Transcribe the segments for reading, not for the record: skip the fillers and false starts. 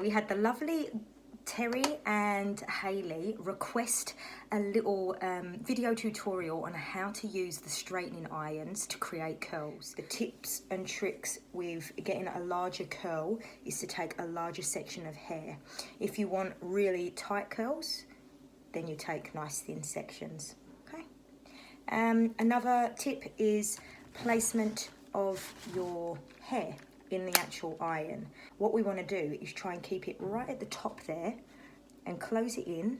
We had the lovely Terry and Hayley request a little video tutorial on how to use the straightening irons to create curls. The tips and tricks with getting a larger curl is to take a larger section of hair. If you want really tight curls, then you take nice thin sections. Okay. Another tip is placement of your hair in the actual iron. What we want to do is try and keep it right at the top there and close it in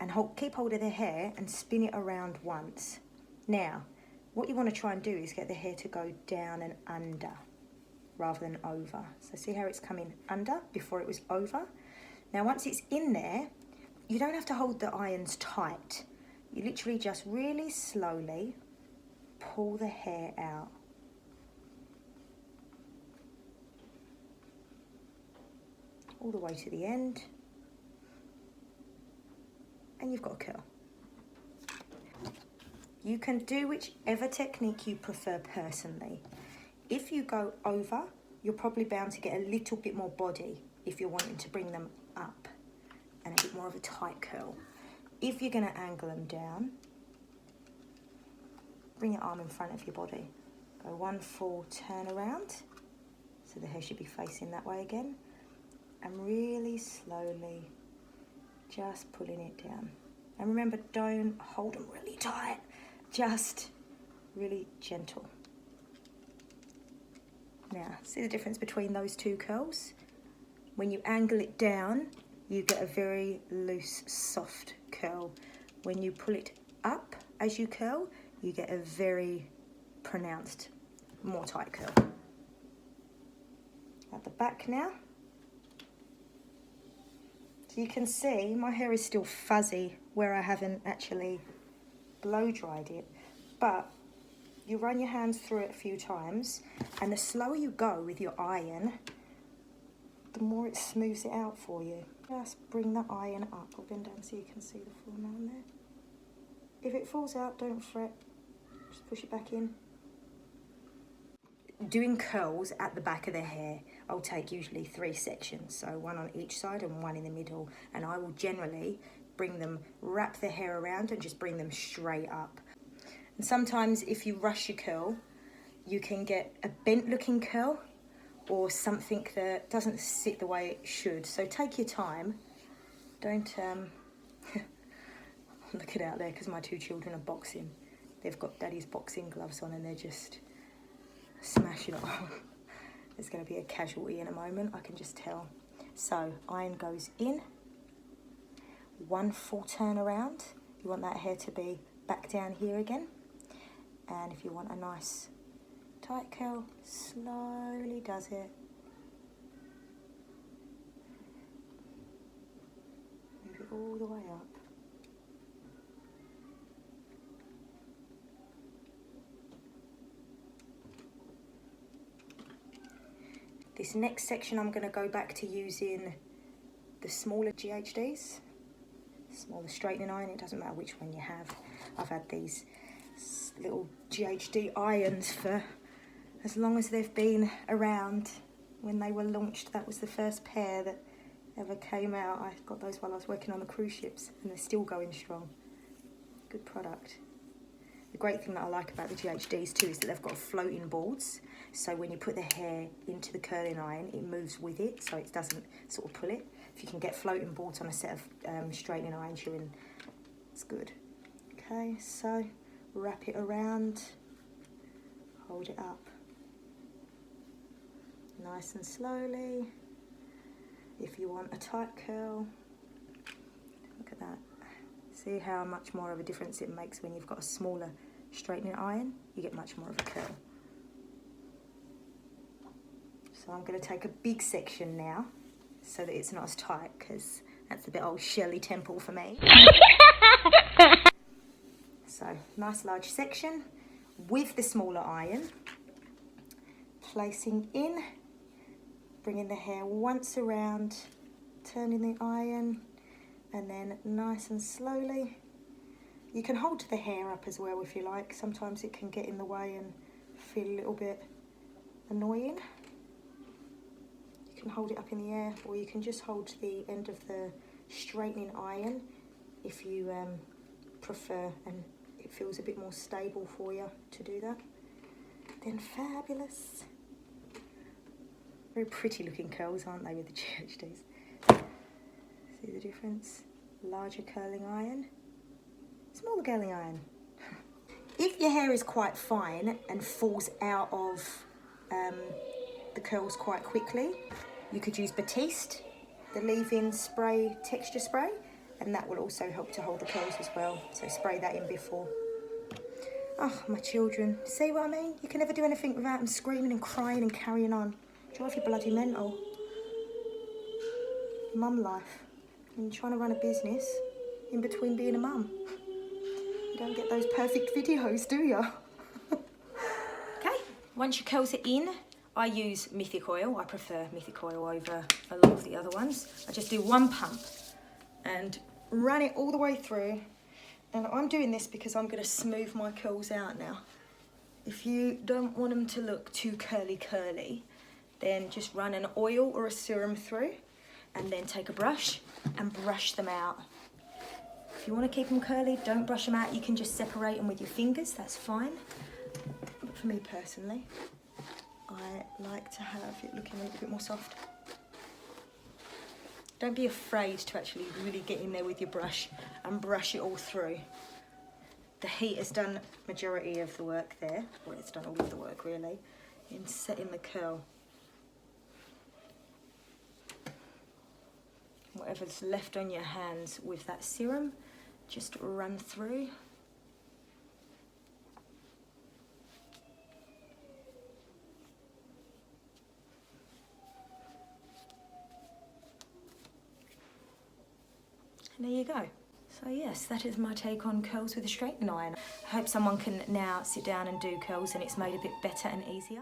and keep hold of the hair and spin it around once. Now, what you want to try and do is get the hair to go down and under rather than over. So see how it's coming under before it was over? Now once it's in there, you don't have to hold the irons tight. You literally just really slowly pull the hair out. All the way to the end, and you've got a curl. You can do whichever technique you prefer personally. If you go over, you're probably bound to get a little bit more body if you're wanting to bring them up and a bit more of a tight curl. If you're going to angle them down, bring your arm in front of your body. Go one full turn around, so the hair should be facing that way again. And really slowly just pulling it down. And remember, don't hold them really tight, just really gentle. Now, see the difference between those two curls? When you angle it down, you get a very loose, soft curl. When you pull it up as you curl, you get a very pronounced, more tight curl. At the back now. So you can see my hair is still fuzzy where I haven't actually blow dried it, but you run your hands through it a few times, and the slower you go with your iron, the more it smooths it out for you. Just bring the iron up. I'll bend down so you can see the full amount there. If it falls out, don't fret, just push it back in. Doing curls at the back of the hair, I'll take usually 3 sections, so one on each side and one in the middle, and I will generally wrap the hair around and just bring them straight up. And sometimes if you rush your curl, you can get a bent looking curl or something that doesn't sit the way it should, so take your time. Don't I'm looking out there because my 2 children are boxing. They've got daddy's boxing gloves on and they're just smashing it on. There's going to be a casualty in a moment, I can just tell. So iron goes in, one full turn around. You want that hair to be back down here again, and if you want a nice tight curl, slowly does it. Move it all the way up. This next section I'm going to go back to using the smaller GHDs, smaller straightening iron, it doesn't matter which one you have. I've had these little GHD irons for as long as they've been around. When they were launched, that was the first pair that ever came out. I got those while I was working on the cruise ships and they're still going strong. Good product. The great thing that I like about the GHDs too is that they've got floating boards, so when you put the hair into the curling iron, it moves with it, so it doesn't sort of pull it. If you can get floating boards on a set of straightening irons, it's good. Okay, so wrap it around, hold it up, nice and slowly. If you want a tight curl, look at that. See how much more of a difference it makes when you've got a smaller straightening iron? You get much more of a curl. So I'm going to take a big section now so that it's not as tight, because that's a bit old Shirley Temple for me. So nice large section with the smaller iron, placing in, bringing the hair once around, turning the iron, and then nice and slowly. You can hold the hair up as well if you like. Sometimes it can get in the way and feel a little bit annoying. You can hold it up in the air, or you can just hold the end of the straightening iron if you prefer, and it feels a bit more stable for you to do that. Then fabulous. Very pretty looking curls, aren't they, with the GHDs? See the difference? Larger curling iron, smaller curling iron. If your hair is quite fine and falls out of the curls quite quickly, you could use Batiste, the leave-in spray, texture spray, and that will also help to hold the curls as well. So spray that in before. Oh, my children. See what I mean? You can never do anything without them screaming and crying and carrying on. Drive you bloody mental. Mum life. And you're trying to run a business in between being a mum. You don't get those perfect videos, do you? Okay, once your curls are in, I use Mythic oil. I prefer Mythic oil over a lot of the other ones. I just do one pump and run it all the way through. And I'm doing this because I'm going to smooth my curls out now. If you don't want them to look too curly, then just run an oil or a serum through and then take a brush and brush them out. If you want to keep them curly, don't brush them out. You can just separate them with your fingers, that's fine. But for me personally, I like to have it looking a little bit more soft. Don't be afraid to actually really get in there with your brush and brush it all through. The heat has done majority of the work there, or it's done all of the work really, in setting the curl. Whatever's left on your hands with that serum, just run through. And there you go. So yes, that is my take on curls with a straightening iron. I hope someone can now sit down and do curls and it's made a bit better and easier.